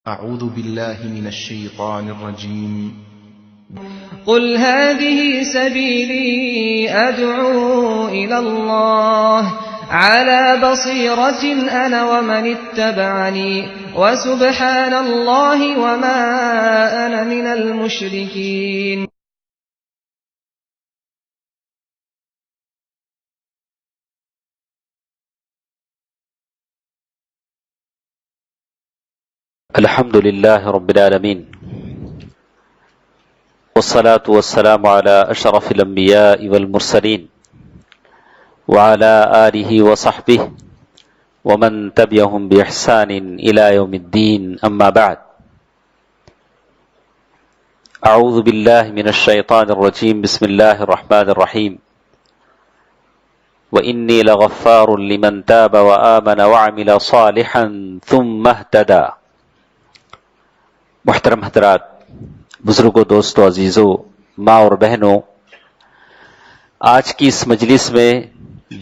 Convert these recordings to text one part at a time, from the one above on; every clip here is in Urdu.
أعوذ بالله من الشيطان الرجيم. قل هذه سبيلي أدعو إلى الله على بصيرة أنا ومن اتبعني وسبحان الله وما أنا من المشركين. الحمد لله رب العالمين والصلاة والسلام على أشرف الأنبياء والمرسلين وعلى آله وصحبه ومن تبعهم بإحسان إلى يوم الدين. أما بعد، أعوذ بالله من الشيطان الرجيم. بسم الله الرحمن الرحيم. وإني لغفار لمن تاب وآمن وعمل صالحا ثم اهتدى. محترم حضرات، بزرگوں، دوستوں، عزیزوں، ماں اور بہنوں، آج کی اس مجلس میں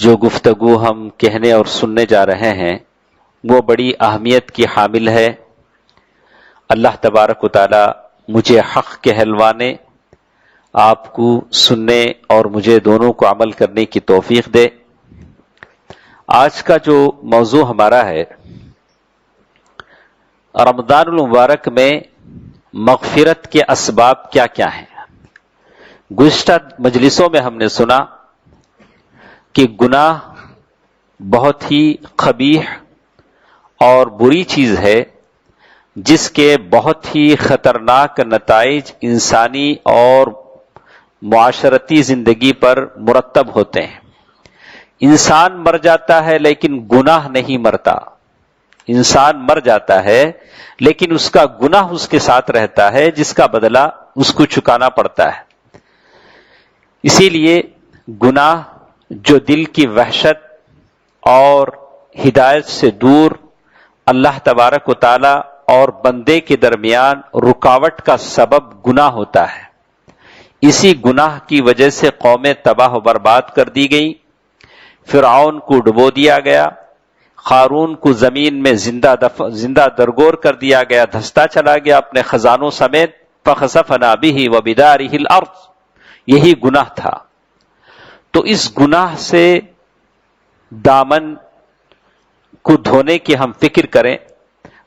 جو گفتگو ہم کہنے اور سننے جا رہے ہیں وہ بڑی اہمیت کی حامل ہے. اللہ تبارک و تعالی مجھے حق کہلوانے، آپ کو سننے اور مجھے دونوں کو عمل کرنے کی توفیق دے. آج کا جو موضوع ہمارا ہے، رمضان المبارک میں مغفرت کے اسباب کیا کیا ہیں. گزشتہ مجلسوں میں ہم نے سنا کہ گناہ بہت ہی قبیح اور بری چیز ہے جس کے بہت ہی خطرناک نتائج انسانی اور معاشرتی زندگی پر مرتب ہوتے ہیں. انسان مر جاتا ہے لیکن گناہ نہیں مرتا. انسان مر جاتا ہے لیکن اس کا گناہ اس کے ساتھ رہتا ہے، جس کا بدلہ اس کو چکانا پڑتا ہے. اسی لیے گناہ جو دل کی وحشت اور ہدایت سے دور، اللہ تبارک و تعالی اور بندے کے درمیان رکاوٹ کا سبب گناہ ہوتا ہے. اسی گناہ کی وجہ سے قومیں تباہ و برباد کر دی گئی. فرعون کو ڈبو دیا گیا، قارون کو زمین میں زندہ درگور کر دیا گیا، دھستا چلا گیا اپنے خزانوں سمیت. فخسفنا به وبداره الارض. یہی گناہ تھا. تو اس گناہ سے دامن کو دھونے کی ہم فکر کریں.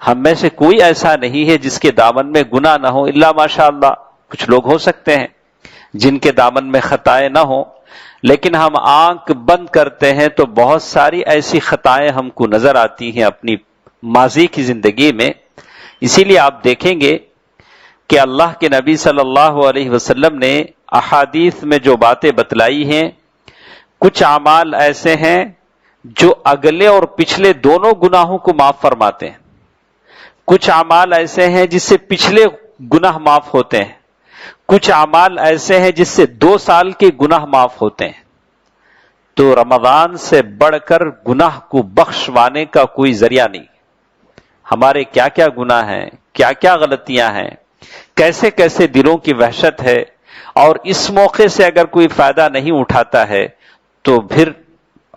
ہم میں سے کوئی ایسا نہیں ہے جس کے دامن میں گناہ نہ ہو، الا ماشاءاللہ. کچھ لوگ ہو سکتے ہیں جن کے دامن میں خطائیں نہ ہوں، لیکن ہم آنکھ بند کرتے ہیں تو بہت ساری ایسی خطائیں ہم کو نظر آتی ہیں اپنی ماضی کی زندگی میں. اسی لیے آپ دیکھیں گے کہ اللہ کے نبی صلی اللہ علیہ وسلم نے احادیث میں جو باتیں بتلائی ہیں، کچھ اعمال ایسے ہیں جو اگلے اور پچھلے دونوں گناہوں کو معاف فرماتے ہیں. کچھ اعمال ایسے ہیں جس سے پچھلے گناہ معاف ہوتے ہیں. کچھ اعمال ایسے ہیں جس سے 2 سال کے گناہ معاف ہوتے ہیں. تو رمضان سے بڑھ کر گناہ کو بخشوانے کا کوئی ذریعہ نہیں. ہمارے کیا کیا گناہ ہیں، کیا کیا غلطیاں ہیں، کیسے کیسے دلوں کی وحشت ہے، اور اس موقع سے اگر کوئی فائدہ نہیں اٹھاتا ہے تو پھر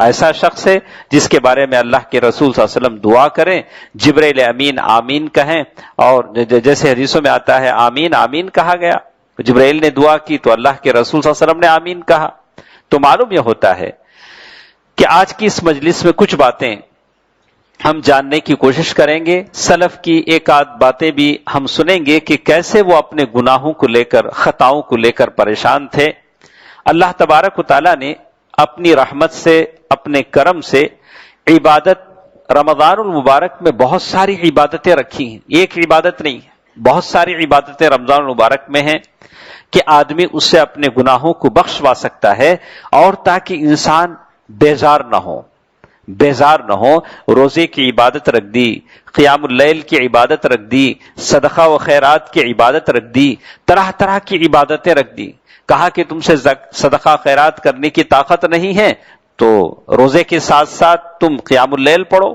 ایسا شخص ہے جس کے بارے میں اللہ کے رسول صلی اللہ علیہ وسلم دعا کریں، جبرائیل امین آمین کہیں. اور جیسے حدیثوں میں آتا ہے آمین آمین کہا گیا، جبرائیل نے دعا کی تو اللہ کے رسول صلی اللہ علیہ وسلم نے آمین کہا. تو معلوم یہ ہوتا ہے کہ آج کی اس مجلس میں کچھ باتیں ہم جاننے کی کوشش کریں گے. سلف کی ایک آدھ باتیں بھی ہم سنیں گے کہ کیسے وہ اپنے گناہوں کو لے کر، خطاؤں کو لے کر پریشان تھے. اللہ تبارک و تعالیٰ نے اپنی رحمت سے، اپنے کرم سے عبادت رمضان المبارک میں بہت ساری عبادتیں رکھی ہیں. ایک عبادت نہیں، بہت ساری عبادتیں رمضان المبارک میں ہیں کہ آدمی اس سے اپنے گناہوں کو بخشوا سکتا ہے. اور تاکہ انسان بیزار نہ ہو، روزے کی عبادت رکھ دی، قیام اللیل کی عبادت رکھ دی، صدقہ و خیرات کی عبادت رکھ دی، طرح طرح کی عبادتیں رکھ دی. کہا کہ تم سے صدقہ خیرات کرنے کی طاقت نہیں ہے تو روزے کے ساتھ ساتھ تم قیام اللیل پڑھو.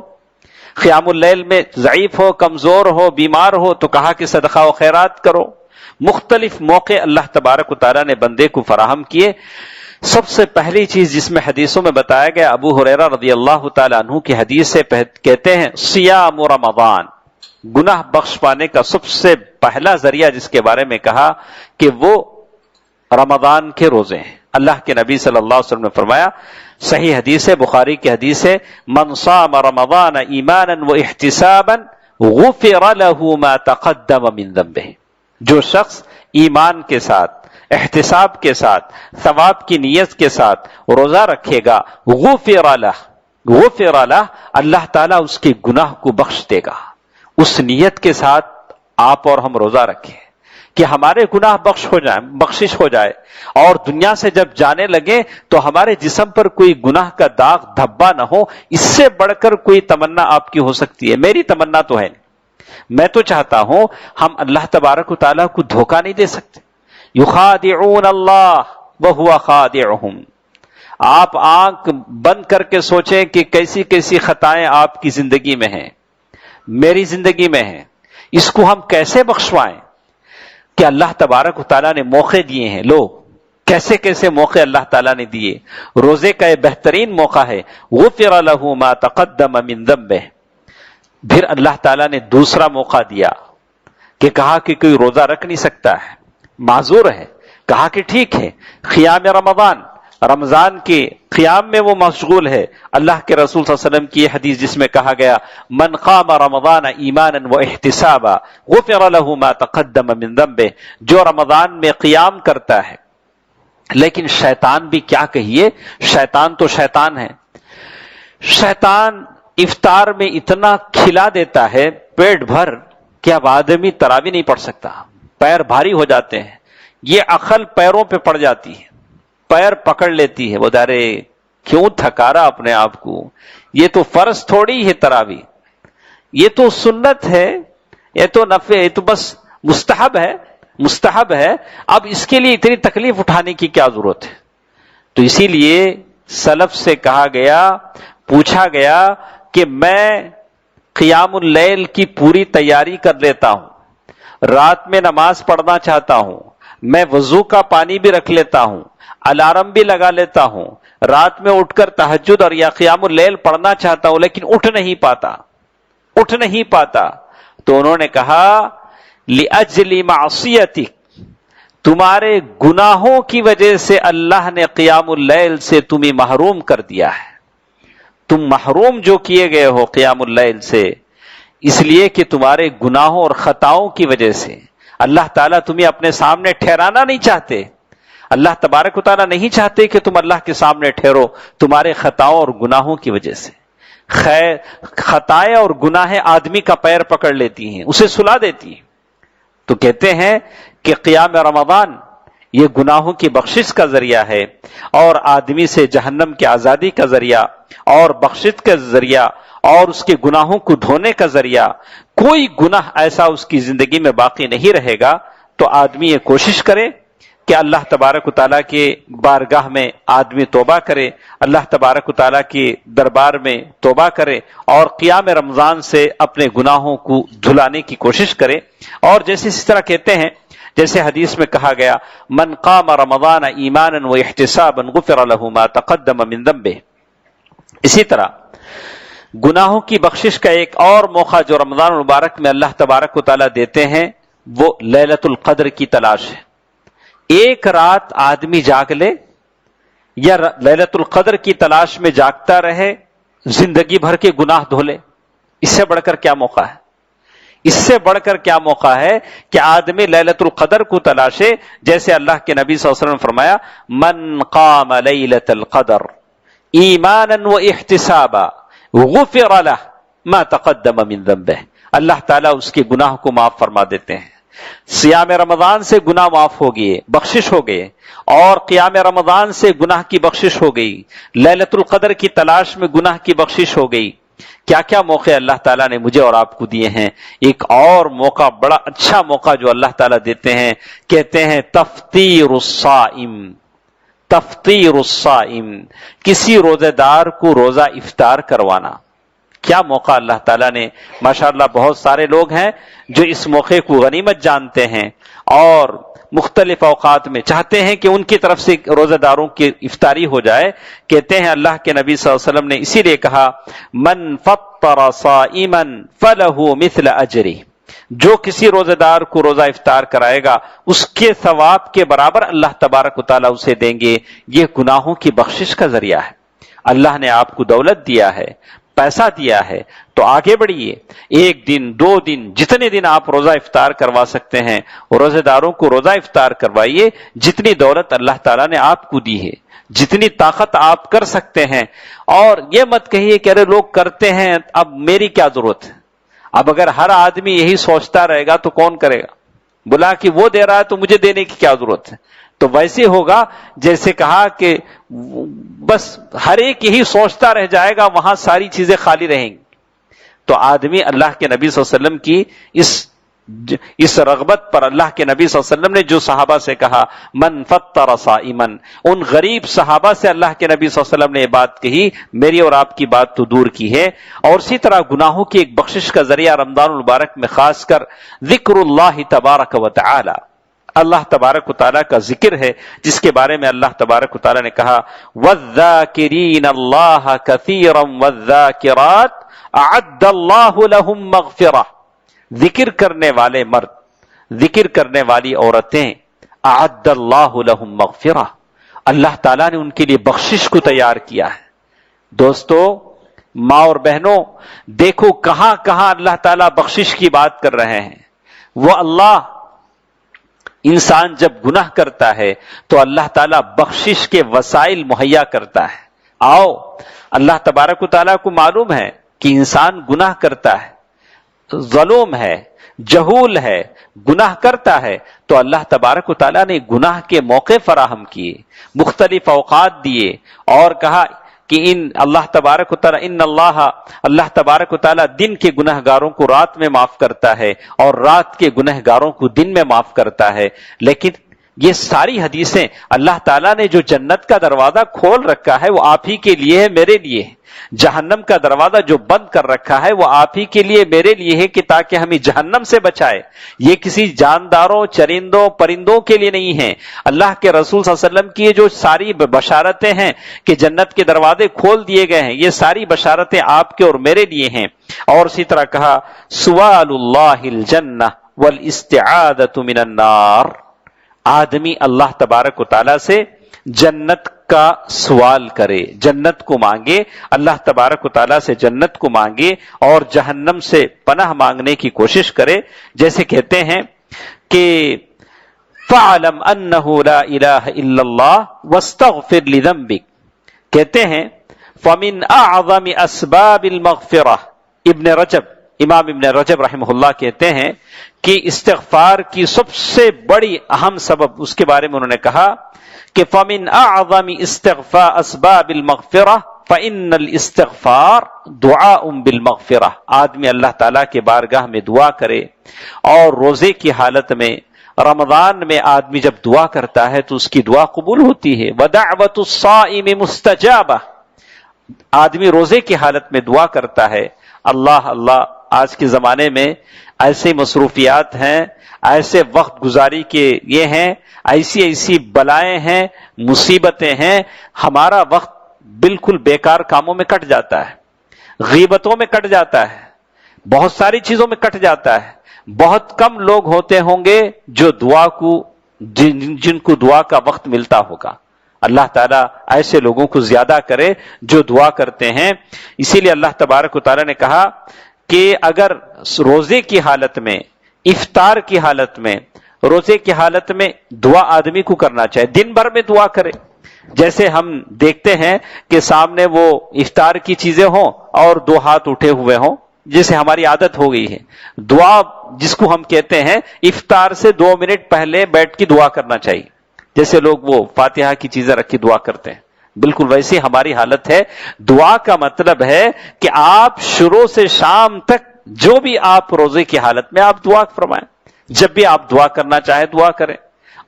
قیام اللیل میں ضعیف ہو، کمزور ہو، بیمار ہو تو کہا کہ صدقہ و خیرات کرو. مختلف موقع اللہ تبارک و تعالیٰ نے بندے کو فراہم کیے. سب سے پہلی چیز جس میں حدیثوں میں بتایا گیا، ابو ہریرہ رضی اللہ تعالیٰ عنہ کی حدیث سے کہتے ہیں، صیام رمضان، گناہ بخش پانے کا سب سے پہلا ذریعہ جس کے بارے میں کہا کہ وہ رمضان کے روزے ہیں. اللہ کے نبی صلی اللہ علیہ وسلم نے فرمایا, صحیح حدیث ہے, بخاری کی حدیث ہے, من صام رمضان ایمانا و احتسابا غفر له ما تقدم من ذنبه. جو شخص ایمان کے ساتھ, احتساب کے ساتھ, ثواب کی نیت کے ساتھ روزہ رکھے گا, غفر له, اللہ تعالیٰ اس کے گناہ کو بخش دے گا. اس نیت کے ساتھ آپ اور ہم روزہ رکھیں کہ ہمارے گناہ بخشش ہو جائے, اور دنیا سے جب جانے لگے تو ہمارے جسم پر کوئی گناہ کا داغ دھبا نہ ہو. اس سے بڑھ کر کوئی تمنا آپ کی ہو سکتی ہے؟ میری تمنا تو ہے نہیں. میں تو چاہتا ہوں ہم اللہ تبارک و تعالیٰ کو دھوکہ نہیں دے سکتے. یخادعون اللہ وہو خادعہم. آپ آنکھ بند کر کے سوچیں کہ کیسی کیسی خطائیں آپ کی زندگی میں ہیں, میری زندگی میں ہیں. اس کو ہم کیسے بخشوائیں کہ اللہ تبارک و تعالیٰ نے موقع دیے ہیں. لوگ کیسے کیسے موقع اللہ تعالیٰ نے دیے. روزے کا یہ بہترین موقع ہے. غفر له ما تقدم من ذنبه. پھر اللہ تعالیٰ نے دوسرا موقع دیا کہ کہا کہ کوئی روزہ رکھ نہیں سکتا ہے, معذور ہے, کہا کہ ٹھیک ہے, قیام رمضان کے قیام میں وہ مشغول ہے. اللہ کے رسول صلی اللہ علیہ وسلم کی یہ حدیث جس میں کہا گیا, من قام رمضان ایمانا و احتسابا غفر له ما تقدم من ذنبه. جو رمضان میں قیام کرتا ہے, لیکن شیطان بھی کیا کہیے, شیطان تو شیطان ہے. شیطان افطار میں اتنا کھلا دیتا ہے پیٹ بھر کہ اب آدمی تراویح نہیں پڑھ سکتا, پیر بھاری ہو جاتے ہیں. یہ عقل پیروں پہ پڑ جاتی ہے, پیر پکڑ لیتی ہے. وہ دارے کیوں تھکا رہا اپنے آپ کو, یہ تو فرض تھوڑی ہے تراویح, یہ تو سنت ہے, یہ تو نفل, یہ تو بس مستحب ہے. اب اس کے لیے اتنی تکلیف اٹھانے کی کیا ضرورت ہے؟ تو اسی لیے سلف سے کہا گیا, پوچھا گیا کہ میں قیام اللیل کی پوری تیاری کر لیتا ہوں, رات میں نماز پڑھنا چاہتا ہوں, میں وضو کا پانی بھی رکھ لیتا ہوں, الارم بھی لگا لیتا ہوں, رات میں اٹھ کر تہجد اور یا قیام اللیل پڑھنا چاہتا ہوں, لیکن اٹھ نہیں پاتا. تو انہوں نے کہا لِأَجْلِ مَعْصِيَتِكَ, تمہارے گناہوں کی وجہ سے اللہ نے قیام اللیل سے تمہیں محروم کر دیا ہے. تم محروم جو کیے گئے ہو قیام اللیل سے, اس لیے کہ تمہارے گناہوں اور خطاؤں کی وجہ سے اللہ تعالیٰ تمہیں اپنے سامنے ٹھہرانا نہیں چاہتے. اللہ تبارک و تعالیٰ نہیں چاہتے کہ تم اللہ کے سامنے ٹھہرو تمہارے خطاؤں اور گناہوں کی وجہ سے. خطائیں اور گناہیں آدمی کا پیر پکڑ لیتی ہیں, اسے سلا دیتی ہیں. تو کہتے ہیں کہ قیام رمضان یہ گناہوں کی بخشش کا ذریعہ ہے, اور آدمی سے جہنم کی آزادی کا ذریعہ, اور بخشش کا ذریعہ, اور اس کے گناہوں کو دھونے کا ذریعہ. کوئی گناہ ایسا اس کی زندگی میں باقی نہیں رہے گا. تو آدمی یہ کوشش کرے کہ اللہ تبارک و تعالیٰ کے بارگاہ میں آدمی توبہ کرے, اللہ تبارک و تعالیٰ کے دربار میں توبہ کرے, اور قیام رمضان سے اپنے گناہوں کو دھلانے کی کوشش کرے. اور جیسے اس طرح کہتے ہیں, جیسے حدیث میں کہا گیا, من قام رمضان ایمانا و احتسابا غفر له ما تقدم من ذنبه. اسی طرح گناہوں کی بخشش کا ایک اور موقع جو رمضان المبارک میں اللہ تبارک و تعالیٰ دیتے ہیں, وہ لیلۃ القدر کی تلاش ہے. ایک رات آدمی جاگ لے یا لیلۃ القدر کی تلاش میں جاگتا رہے, زندگی بھر کے گناہ دھو لے. اس سے بڑھ کر کیا موقع ہے؟ اس سے بڑھ کر کیا موقع ہے کہ آدمی لیلۃ القدر کو تلاشے. جیسے اللہ کے نبی صلی اللہ علیہ وسلم نے فرمایا, من قام لیلۃ القدر ایمانا و احتسابا غفر له ما تقدم من ذنبه. اللہ تعالیٰ اس کے گناہ کو معاف فرما دیتے ہیں. صیام رمضان سے گناہ معاف ہو گئے, بخشش ہو گئے, اور قیام رمضان سے گناہ کی بخشش ہو گئی, لیلۃ القدر کی تلاش میں گناہ کی بخشش ہو گئی. کیا کیا موقع اللہ تعالیٰ نے مجھے اور آپ کو دیے ہیں. ایک اور موقع, بڑا اچھا موقع جو اللہ تعالیٰ دیتے ہیں, کہتے ہیں تفطیر الصائم. تفطیر الصائم, کسی روزے دار کو روزہ افطار کروانا. کیا موقع اللہ تعالیٰ نے، ماشاءاللہ بہت سارے لوگ ہیں جو اس موقع کو غنیمت جانتے ہیں اور مختلف اوقات میں چاہتے ہیں کہ ان کی طرف سے روزہ داروں کی افطاری ہو جائے. کہتے ہیں اللہ کے نبی صلی اللہ علیہ وسلم نے اسی لیے کہا من فطر صائما فلہ مثل اجرہ، جو کسی روزہ دار کو روزہ افطار کرائے گا اس کے ثواب کے برابر اللہ تبارک و تعالیٰ اسے دیں گے. یہ گناہوں کی بخشش کا ذریعہ ہے. اللہ نے آپ کو دولت دیا ہے، پیسہ دیا ہے، تو آگے بڑھیے. ایک دن، 2 دن، جتنے دن آپ روزہ افطار کروا سکتے ہیں روزہ داروں کو روزہ افطار کروائیے. جتنی دولت اللہ تعالیٰ نے آپ کو دی ہے، جتنی طاقت آپ کر سکتے ہیں. اور یہ مت کہیے کہ ارے لوگ کرتے ہیں اب میری کیا ضرورت ہے. اب اگر ہر آدمی یہی سوچتا رہے گا تو کون کرے گا؟ بلا کہ وہ دے رہا ہے تو مجھے دینے کی کیا ضرورت ہے. تو ویسے ہوگا جیسے کہا کہ بس ہر ایک یہی سوچتا رہ جائے گا، وہاں ساری چیزیں خالی رہیں گی. تو آدمی اللہ کے نبی صلی اللہ علیہ وسلم کی اس رغبت پر اللہ کے نبی صلی اللہ علیہ وسلم نے جو صحابہ سے کہا من فطر صائما، ان غریب صحابہ سے اللہ کے نبی صلی اللہ علیہ وسلم نے یہ بات کہی. میری اور آپ کی بات تو دور کی ہے. اور اسی طرح گناہوں کی ایک بخشش کا ذریعہ رمضان المبارک میں خاص کر ذکر اللہ تبارک و تعالی، اللہ تبارک و تعالیٰ کا ذکر ہے، جس کے بارے میں اللہ تبارک و تعالیٰ نے کہا وَالذَّاكِرِينَ اللَّهَ كَثِيرًا وَالذَّاكِرَاتِ أَعَدَّ اللَّهُ لَهُمْ مَغْفِرَةً. ذکر کرنے والے مرد، ذکر کرنے والی عورتیں، أَعَدَّ اللَّهُ لَهُمْ مَغْفِرَةً، اللہ تعالیٰ نے ان کے لیے بخشش کو تیار کیا ہے. دوستو، ماں اور بہنوں، دیکھو کہاں کہاں اللہ تعالیٰ بخشش کی بات کر رہے ہیں. وہ اللہ، انسان جب گناہ کرتا ہے تو اللہ تعالیٰ بخشش کے وسائل مہیا کرتا ہے. آؤ، اللہ تبارک و تعالیٰ کو معلوم ہے کہ انسان گناہ کرتا ہے، ظلم ہے، جہول ہے، گناہ کرتا ہے، تو اللہ تبارک و تعالیٰ نے گناہ کے موقع فراہم کیے، مختلف اوقات دیے اور کہا کہ اللہ تبارک و تعالیٰ اللہ تبارک و تعالیٰ دن کے گناہ گاروں کو رات میں معاف کرتا ہے اور رات کے گناہ گاروں کو دن میں معاف کرتا ہے. لیکن یہ ساری حدیثیں، اللہ تعالیٰ نے جو جنت کا دروازہ کھول رکھا ہے وہ آپ ہی کے لیے ہے، میرے لیے ہے. جہنم کا دروازہ جو بند کر رکھا ہے وہ آپ ہی کے لیے، میرے لیے ہے، کہ تاکہ ہمیں جہنم سے بچائے. یہ کسی جانداروں، چرندوں، پرندوں کے لیے نہیں ہے. اللہ کے رسول صلی اللہ علیہ وسلم کی جو ساری بشارتیں ہیں کہ جنت کے دروازے کھول دیے گئے ہیں، یہ ساری بشارتیں آپ کے اور میرے لیے ہیں. اور اسی طرح کہا سوال اللہ الجنہ والاستعاذۃ من النار، آدمی اللہ تبارک و تعالیٰ سے جنت کا سوال کرے، جنت کو مانگے، اللہ تبارک و تعالیٰ سے جنت کو مانگے اور جہنم سے پناہ مانگنے کی کوشش کرے. جیسے کہتے ہیں کہ فَعْلَمْ أَنَّهُ لَا إِلَهَ إِلَّا اللَّهُ وَاسْتَغْفِرْ لِذَنْبِكَ. کہتے ہیں فَمِنْ أَعْظَمِ أَسْبَابِ الْمَغْفِرَةِ. امام ابن رجب رحمہ اللہ کہتے ہیں کہ استغفار کی سب سے بڑی اہم سبب، اس کے بارے میں انہوں نے کہا کہ فَمِنْ أَعْظَمِ اسْتِغْفَارِ أَسْبَابِ الْمَغْفِرَةِ فَإِنَّ الْإِسْتِغْفَارَ دُعَاءٌ بِالْمَغْفِرَةِ. آدمی اللہ تعالیٰ کے بارگاہ میں دعا کرے، اور روزے کی حالت میں، رمضان میں آدمی جب دعا کرتا ہے تو اس کی دعا قبول ہوتی ہے. وَدَعْوَةُ الصَّائِمِ مُسْتَجَابَةٌ. آدمی روزے کی حالت میں دعا کرتا ہے. اللہ اللہ، آج کے زمانے میں ایسے مصروفیات ہیں، ایسے وقت گزاری کے یہ ہیں، ایسی بلائیں ہیں، مصیبتیں ہیں، ہمارا وقت بالکل بیکار کاموں میں کٹ جاتا ہے، غیبتوں میں کٹ جاتا ہے، بہت ساری چیزوں میں کٹ جاتا ہے. بہت کم لوگ ہوتے ہوں گے جو دعا کو جن کو دعا کا وقت ملتا ہوگا. اللہ تعالیٰ ایسے لوگوں کو زیادہ کرے جو دعا کرتے ہیں. اسی لیے اللہ تبارک و تعالیٰ نے کہا کہ اگر روزے کی حالت میں، افطار کی حالت میں، روزے کی حالت میں دعا آدمی کو کرنا چاہے، دن بھر میں دعا کرے. جیسے ہم دیکھتے ہیں کہ سامنے وہ افطار کی چیزیں ہوں اور 2 ہاتھ اٹھے ہوئے ہوں، جیسے ہماری عادت ہو گئی ہے. دعا جس کو ہم کہتے ہیں، افطار سے 2 منٹ پہلے بیٹھ کے دعا کرنا چاہیے. جیسے لوگ وہ فاتحہ کی چیزیں رکھی دعا کرتے ہیں، بالکل ویسی ہماری حالت ہے. دعا کا مطلب ہے کہ آپ شروع سے شام تک جو بھی آپ روزے کی حالت میں آپ دعا فرمائیں، جب بھی آپ دعا کرنا چاہیں دعا کریں.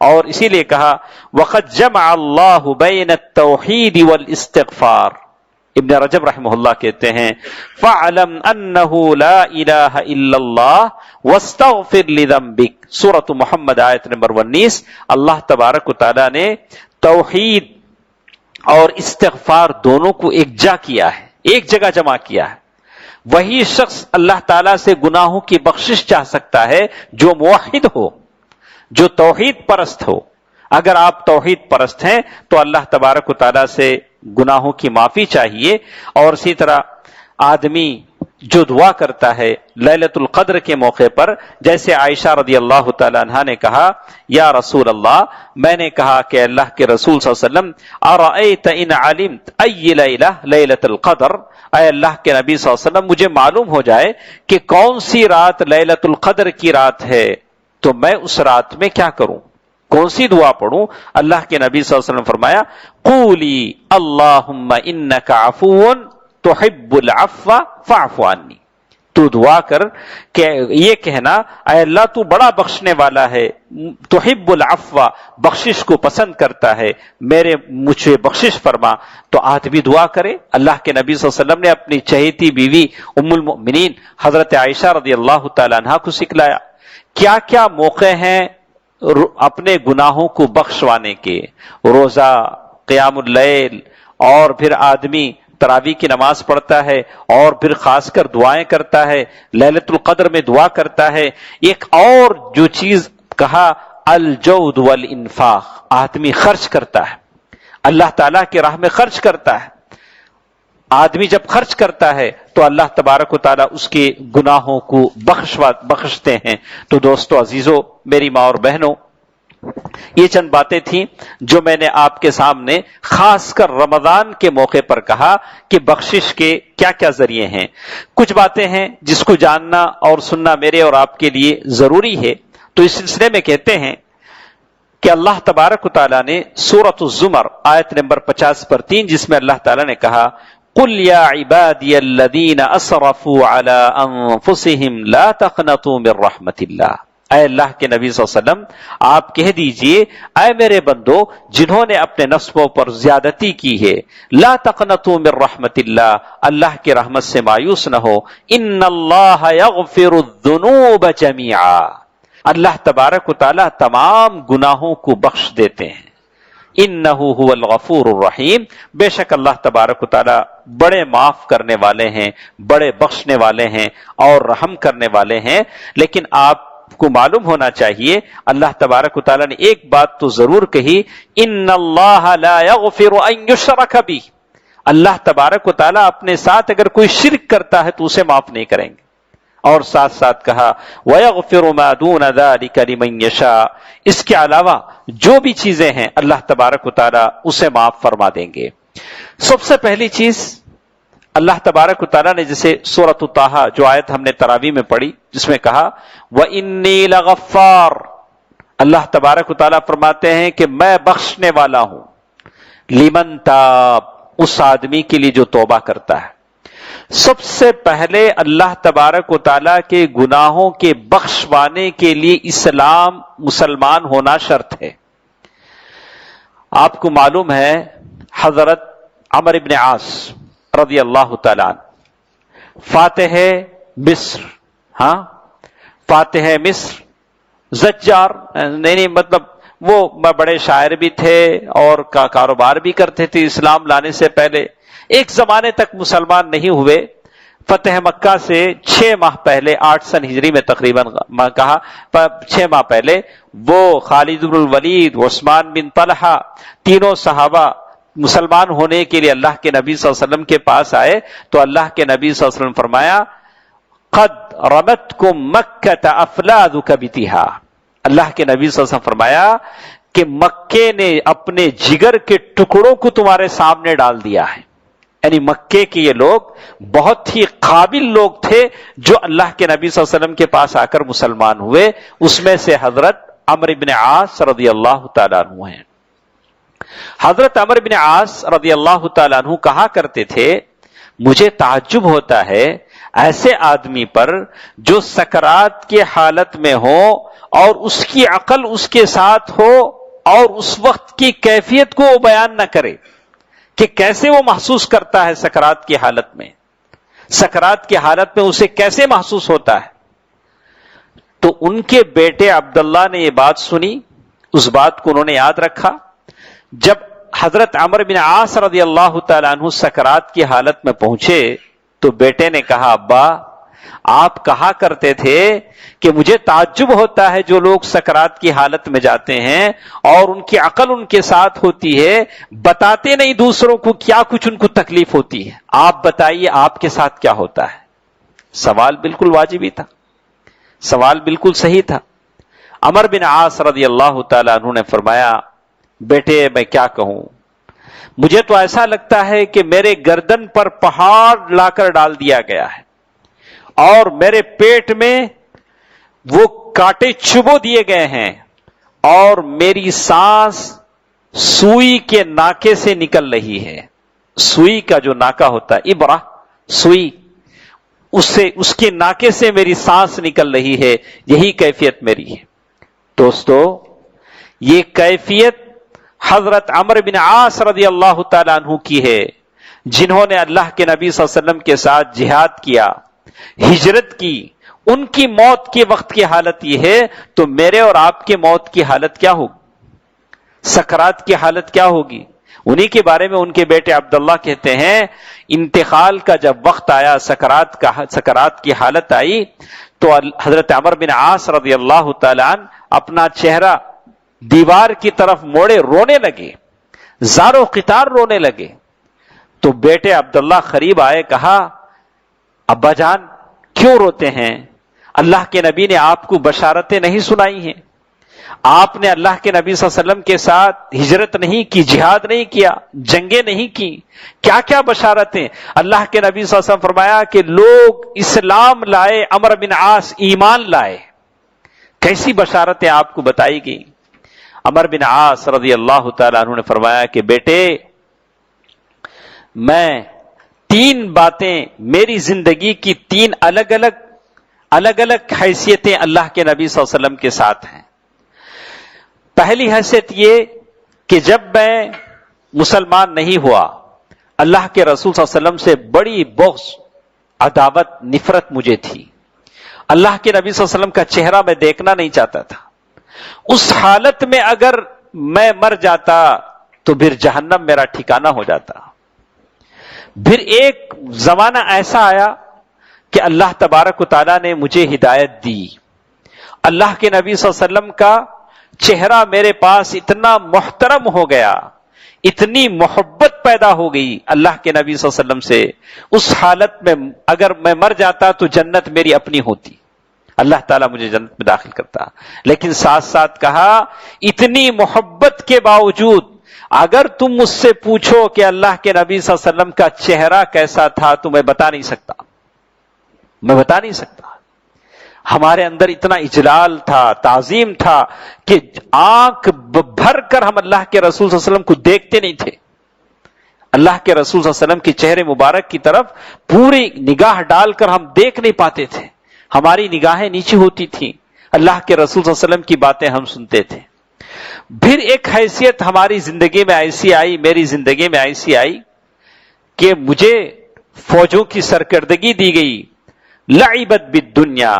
اور اسی لیے کہا وَقَدْ جَمَعَ اللَّهُ بَيْنَ التَّوْحِيدِ وَالْإِسْتِغْفَارِ. ابن رجب رحمہ اللہ کہتے ہیں فَعْلَمْ أَنَّهُ لَا إِلَهَ إِلَّا اللَّهُ وَاسْتَغْفِرْ لِذَنْبِكَ سورۃ محمد آیت نمبر 19۔ اللہ تبارک و تعالیٰ نے توحید اور استغفار دونوں کو ایک جا کیا ہے، ایک جگہ جمع کیا ہے۔ وہی شخص اللہ تعالیٰ سے گناہوں کی بخشش چاہ سکتا ہے جو موحد ہو، جو توحید پرست ہو۔ اگر آپ توحید پرست ہیں تو اللہ تبارک و تعالیٰ سے گناہوں کی معافی چاہیے۔ اور اسی طرح آدمی جو دعا کرتا ہے لیلۃ القدر کے موقع پر، جیسے عائشہ رضی اللہ تعالی عنہا نے کہا یا رسول اللہ، میں نے کہا کہ اللہ کے رسول صلی اللہ علیہ وسلم ارأیت ان علمت ای لیلہ لیلۃ القدر، اے اللہ کے نبی صلی اللہ علیہ وسلم مجھے معلوم ہو جائے کہ کون سی رات لیلۃ القدر کی رات ہے تو میں اس رات میں کیا کروں، کون سی دعا پڑھوں؟ اللہ کے نبی صلی اللہ علیہ وسلم فرمایا قولی اللہم انک عفو تحب العفو فاعف عنی، تو دعا کر کہ یہ کہنا اے اللہ تو بڑا بخشنے والا ہے، تحب العفو بخشش کو پسند کرتا ہے، مجھے بخشش فرما۔ تو آدمی دعا کرے۔ اللہ کے نبی صلی اللہ علیہ وسلم نے اپنی چہیتی بیوی ام المؤمنین حضرت عائشہ رضی اللہ تعالی عنہا کو سکھلایا کیا کیا موقع ہیں اپنے گناہوں کو بخشوانے کے، روزہ، قیام اللیل، اور پھر آدمی تراویح کی نماز پڑھتا ہے، اور پھر خاص کر دعائیں کرتا ہے، لیلۃ القدر میں دعا کرتا ہے۔ ایک اور جو چیز کہا الجود والانفاق، آدمی خرچ کرتا ہے، اللہ تعالیٰ کی راہ میں خرچ کرتا ہے۔ آدمی جب خرچ کرتا ہے تو اللہ تبارک و تعالیٰ اس کے گناہوں کو بخشتے ہیں۔ تو دوستو عزیزو، میری ماں اور بہنوں، یہ چند باتیں تھیں جو میں نے آپ کے سامنے خاص کر رمضان کے موقع پر کہا کہ بخشش کے کیا کیا ذریعے ہیں۔ کچھ باتیں ہیں جس کو جاننا اور سننا میرے اور آپ کے لیے ضروری ہے۔ تو اس سلسلے میں کہتے ہیں کہ اللہ تبارک و تعالیٰ نے سورۃ الزمر آیت نمبر 50 پر 3، جس میں اللہ تعالیٰ نے کہا قل یا عبادی الذین اسرفوا علی انفسہم لا تقنطوا من رحمت اللہ، اے اللہ کے نبی صلی اللہ علیہ وسلم آپ کہہ دیجئے اے میرے بندو جنہوں نے اپنے نفسوں پر زیادتی کی ہے، لا تقنطوا من رحمت اللہ، اللہ کی رحمت سے مایوس نہ ہو، ان اللہ یغفر الذنوب جميعا، اللہ تبارک و تعالی تمام گناہوں کو بخش دیتے ہیں، انہ هو الغفور الرحیم، بے شک اللہ تبارک و تعالی بڑے معاف کرنے والے ہیں، بڑے بخشنے والے ہیں اور رحم کرنے والے ہیں۔ لیکن آپ کو معلوم ہونا چاہیے اللہ تبارک و تعالیٰ نے ایک بات تو ضرور کہی، ان اللہ لا یغفر ان یشرک بہ، اللہ تبارک و تعالیٰ اپنے ساتھ اگر کوئی شرک کرتا ہے تو اسے معاف نہیں کریں گے۔ اور ساتھ ساتھ کہا وَيَغْفِرُ مَا دُونَ ذَلِكَ لِمَن يَشَاءُ، اس کے علاوہ جو بھی چیزیں ہیں اللہ تبارک و تعالیٰ اسے معاف فرما دیں گے۔ سب سے پہلی چیز اللہ تبارک و تعالیٰ نے جسے سورۃ طٰہٰ جو آیت ہم نے تراویح میں پڑھی جس میں کہا وَإِنِّي لَغَفَّارٌ، اللہ تبارک و تعالیٰ فرماتے ہیں کہ میں بخشنے والا ہوں، لمن تاب، اس آدمی کے لیے جو توبہ کرتا ہے۔ سب سے پہلے اللہ تبارک و تعالیٰ کے گناہوں کے بخشوانے کے لیے اسلام، مسلمان ہونا شرط ہے۔ آپ کو معلوم ہے حضرت عمرو بن عاص رضی اللہ تعالیٰ عنہ فاتح مصر، فاتح مصر، زجار، نہیں مطلب وہ بڑے شاعر بھی تھے اور کاروبار بھی کرتے تھے اسلام لانے سے پہلے، ایک زمانے تک مسلمان نہیں ہوئے۔ فتح مکہ سے 6 ماہ پہلے 8 سن ہجری میں تقریباً کہا 6 ماہ پہلے وہ خالد بن الولید، عثمان بن طلحہ، تینوں صحابہ مسلمان ہونے کے لیے اللہ کے نبی صلی اللہ علیہ وسلم کے پاس آئے تو اللہ کے نبی صلی اللہ علیہ وسلم فرمایا قد رمتکم مکہ افلادک بتہا، اللہ کے نبی صلی اللہ علیہ وسلم فرمایا کہ مکے نے اپنے جگر کے ٹکڑوں کو تمہارے سامنے ڈال دیا ہے۔ یعنی مکے کے یہ لوگ بہت ہی قابل لوگ تھے جو اللہ کے نبی صلی اللہ علیہ وسلم کے پاس آ کر مسلمان ہوئے، اس میں سے حضرت عمرو بن عاص رضی اللہ تعالیٰ عنہ ہیں۔ حضرت عمرو بن عاص رضی اللہ تعالیٰ عنہ کہا کرتے تھے مجھے تعجب ہوتا ہے ایسے آدمی پر جو سکرات کی حالت میں ہو اور اس کی عقل اس کے ساتھ ہو اور اس وقت کی کیفیت کو وہ بیان نہ کرے کہ کیسے وہ محسوس کرتا ہے سکرات کی حالت میں، سکرات کی حالت میں اسے کیسے محسوس ہوتا ہے. تو ان کے بیٹے عبداللہ نے یہ بات سنی، اس بات کو انہوں نے یاد رکھا. جب حضرت عمرو بن عاص رضی اللہ تعالیٰ عنہ سکرات کی حالت میں پہنچے تو بیٹے نے کہا، ابا آپ کہا کرتے تھے کہ مجھے تعجب ہوتا ہے جو لوگ سکرات کی حالت میں جاتے ہیں اور ان کی عقل ان کے ساتھ ہوتی ہے، بتاتے نہیں دوسروں کو کیا کچھ ان کو تکلیف ہوتی ہے، آپ بتائیے آپ کے ساتھ کیا ہوتا ہے. سوال بالکل واجبی تھا، سوال بالکل صحیح تھا. عمرو بن عاص رضی اللہ تعالیٰ عنہ نے فرمایا، بیٹے میں کیا کہوں، مجھے تو ایسا لگتا ہے کہ میرے گردن پر پہاڑ لا کر ڈال دیا گیا ہے اور میرے پیٹ میں وہ کانٹے چبو دیے گئے ہیں اور میری سانس سوئی کے ناکے سے نکل رہی ہے. سوئی کا جو ناکا ہوتا ہے، ابرہ سوئی، اس کے ناکے سے میری سانس نکل رہی ہے، یہی کیفیت میری ہے. دوستو، یہ کیفیت حضرت عمرو بن عاص رضی اللہ تعالیٰ عنہ کی ہے، جنہوں نے اللہ کے نبی صلی اللہ علیہ وسلم کے ساتھ جہاد کیا، ہجرت کی. ان کی موت کے وقت کی حالت یہ ہے، تو میرے اور آپ کے موت کی حالت کیا ہوگی، سکرات کی حالت کیا ہوگی. انہی کے بارے میں ان کے بیٹے عبداللہ کہتے ہیں، انتقال کا جب وقت آیا، سکرات کی حالت آئی، تو حضرت عمرو بن عاص رضی اللہ تعالیٰ عنہ اپنا چہرہ دیوار کی طرف موڑے رونے لگے، زار و قطار رونے لگے. تو بیٹے عبداللہ قریب آئے، کہا، ابا جان کیوں روتے ہیں؟ اللہ کے نبی نے آپ کو بشارتیں نہیں سنائی ہیں؟ آپ نے اللہ کے نبی صلی اللہ علیہ وسلم کے ساتھ ہجرت نہیں کی، جہاد نہیں کیا، جنگیں نہیں کی، کیا کیا بشارتیں؟ اللہ کے نبی صلی اللہ علیہ وسلم فرمایا کہ لوگ اسلام لائے، عمرو بن عاص ایمان لائے. کیسی بشارتیں آپ کو بتائی گئی؟ عمرو بن عاص رضی اللہ تعالیٰ عنہ نے فرمایا کہ بیٹے، میں 3 باتیں، میری زندگی کی 3 الگ الگ حیثیتیں اللہ کے نبی صلی اللہ علیہ وسلم کے ساتھ ہیں. پہلی حیثیت یہ کہ جب میں مسلمان نہیں ہوا، اللہ کے رسول صلی اللہ علیہ وسلم سے بڑی بغض، عداوت، نفرت مجھے تھی. اللہ کے نبی صلی اللہ علیہ وسلم کا چہرہ میں دیکھنا نہیں چاہتا تھا. اس حالت میں اگر میں مر جاتا تو پھر جہنم میرا ٹھکانہ ہو جاتا. پھر ایک زمانہ ایسا آیا کہ اللہ تبارک و تعالیٰ نے مجھے ہدایت دی. اللہ کے نبی صلی اللہ علیہ وسلم کا چہرہ میرے پاس اتنا محترم ہو گیا، اتنی محبت پیدا ہو گئی اللہ کے نبی صلی اللہ علیہ وسلم سے. اس حالت میں اگر میں مر جاتا تو جنت میری اپنی ہوتی، اللہ تعالیٰ مجھے جنت میں داخل کرتا. لیکن ساتھ ساتھ کہا، اتنی محبت کے باوجود اگر تم مجھ سے پوچھو کہ اللہ کے نبی صلی اللہ علیہ وسلم کا چہرہ کیسا تھا تو میں بتا نہیں سکتا، میں بتا نہیں سکتا. ہمارے اندر اتنا اجلال تھا، تعظیم تھا کہ آنکھ بھر کر ہم اللہ کے رسول صلی اللہ علیہ وسلم کو دیکھتے نہیں تھے. اللہ کے رسول صلی اللہ علیہ وسلم کے چہرے مبارک کی طرف پوری نگاہ ڈال کر ہم دیکھ نہیں پاتے تھے، ہماری نگاہیں نیچے ہوتی تھیں. اللہ کے رسول صلی اللہ علیہ وسلم کی باتیں ہم سنتے تھے. پھر ایک حیثیت ہماری زندگی میں ایسی آئی، میری زندگی میں ایسی آئی کہ مجھے فوجوں کی سرکردگی دی گئی. لعبت بالدنیا،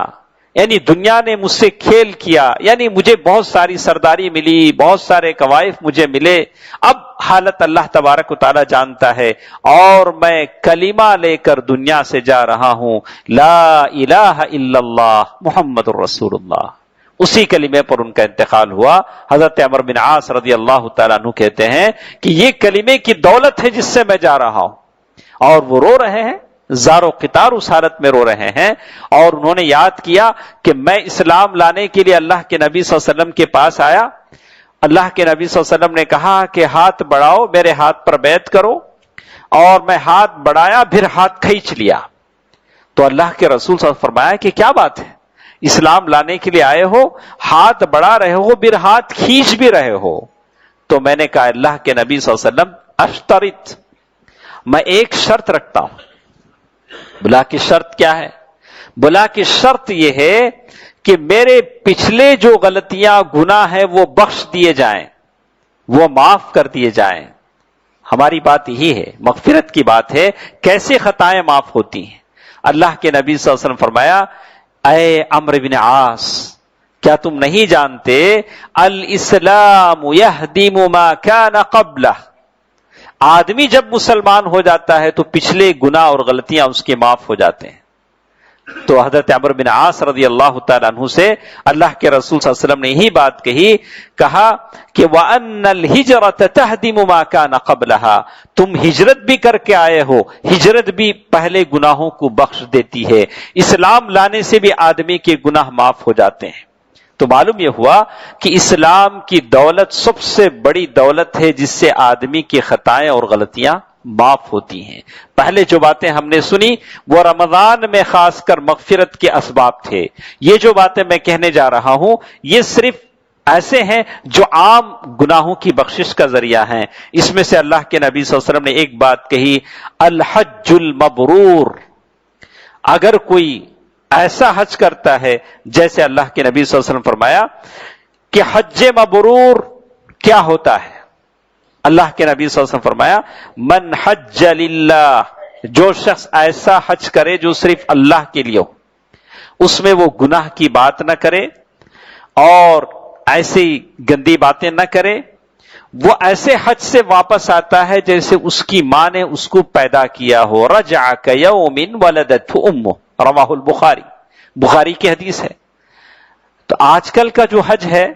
یعنی دنیا نے مجھ سے کھیل کیا، یعنی مجھے بہت ساری سرداری ملی، بہت سارے کوائف مجھے ملے. اب حالت اللہ تبارک و تعالی جانتا ہے، اور میں کلمہ لے کر دنیا سے جا رہا ہوں، لا الہ الا اللہ محمد الرسول اللہ. اسی کلمے پر ان کا انتقال ہوا. حضرت عمرو بن عاص رضی اللہ تعالیٰ عنہ کہتے ہیں کہ یہ کلمے کی دولت ہے جس سے میں جا رہا ہوں. اور وہ رو رہے ہیں، زار و قطار اس حالت میں رو رہے ہیں، اور انہوں نے یاد کیا کہ میں اسلام لانے کے لیے اللہ کے نبی صلی اللہ علیہ وسلم کے پاس آیا. اللہ کے نبی صلی اللہ علیہ وسلم نے کہا کہ ہاتھ بڑھاؤ، میرے ہاتھ پر بیعت کرو. اور میں ہاتھ بڑھایا، پھر ہاتھ کھینچ لیا. تو اللہ کے رسول صلی اللہ علیہ وسلم فرمایا کہ کیا بات ہے، اسلام لانے کے لیے آئے ہو، ہاتھ بڑھا رہے ہو، پھر ہاتھ کھینچ بھی رہے ہو. تو میں نے کہا، اللہ کے نبی صلی اللہ علیہ وسلم، اشترط، میں ایک شرط رکھتا ہوں. بلا کی شرط کیا ہے؟ بلا کی شرط یہ ہے کہ میرے پچھلے جو غلطیاں، گناہ ہیں، وہ بخش دیے جائیں، وہ معاف کر دیے جائیں. ہماری بات یہی ہے، مغفرت کی بات ہے، کیسے خطائیں معاف ہوتی ہیں۔ اللہ کے نبی صلی اللہ علیہ وسلم فرمایا، اے عمرو بن عاص، کیا تم نہیں جانتے الاسلام یہدم ما کان قبلہ، آدمی جب مسلمان ہو جاتا ہے تو پچھلے گناہ اور غلطیاں اس کے معاف ہو جاتے ہیں۔ تو حضرت عمرو بن عاص رضی اللہ تعالیٰ عنہ سے اللہ کے رسول صلی اللہ علیہ وسلم نے یہی بات کہا کہ وَأَنَّ الْهِجْرَةَ تَهْدِمُ مَا كَانَ قَبْلَهَا، تم ہجرت بھی کر کے آئے ہو، ہجرت بھی پہلے گناہوں کو بخش دیتی ہے، اسلام لانے سے بھی آدمی کے گناہ معاف ہو جاتے ہیں۔ تو معلوم یہ ہوا کہ اسلام کی دولت سب سے بڑی دولت ہے جس سے آدمی کی خطائیں اور غلطیاں معاف ہوتی ہیں۔ پہلے جو باتیں ہم نے سنی وہ رمضان میں خاص کر مغفرت کے اسباب تھے، یہ جو باتیں میں کہنے جا رہا ہوں یہ صرف ایسے ہیں جو عام گناہوں کی بخشش کا ذریعہ ہیں۔ اس میں سے اللہ کے نبی صلی اللہ علیہ وسلم نے ایک بات کہی، الحج المبرور، اگر کوئی ایسا حج کرتا ہے جیسے اللہ کے نبی صلی اللہ علیہ وسلم فرمایا کہ حج مبرور کیا ہوتا ہے، اللہ کے نبی صلی اللہ علیہ وسلم فرمایا من حج للہ، جو شخص ایسا حج کرے جو صرف اللہ کے لیے ہو، اس میں وہ گناہ کی بات نہ کرے اور ایسی گندی باتیں نہ کرے، وہ ایسے حج سے واپس آتا ہے جیسے اس کی ماں نے اس کو پیدا کیا ہو، رجع کیوم ولدته امہ، رواہ البخاری، بخاری کی حدیث ہے۔ تو آج کل کا جو حج ہے،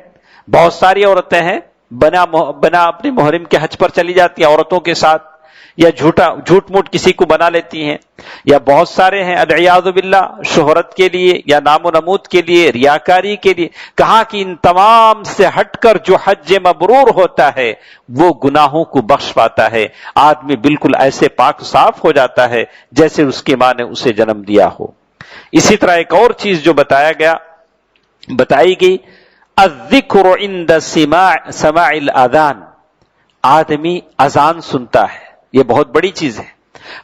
بہت ساری عورتیں ہیں بنا اپنے محرم کے حج پر چلی جاتی ہیں عورتوں کے ساتھ، یا جھوٹ موٹ کسی کو بنا لیتی ہیں، یا بہت سارے ہیں العیاذ باللہ شہرت کے لیے یا نام و نمود کے لیے، ریاکاری کے لیے۔ کہا کہ ان تمام سے ہٹ کر جو حج مبرور ہوتا ہے وہ گناہوں کو بخش پاتا ہے، آدمی بالکل ایسے پاک صاف ہو جاتا ہے جیسے اس کی ماں نے اسے جنم دیا ہو۔ اسی طرح ایک اور چیز جو بتائی گئی، الذکر عند سماع الاذان، آدمی اذان سنتا ہے، یہ بہت بڑی چیز ہے۔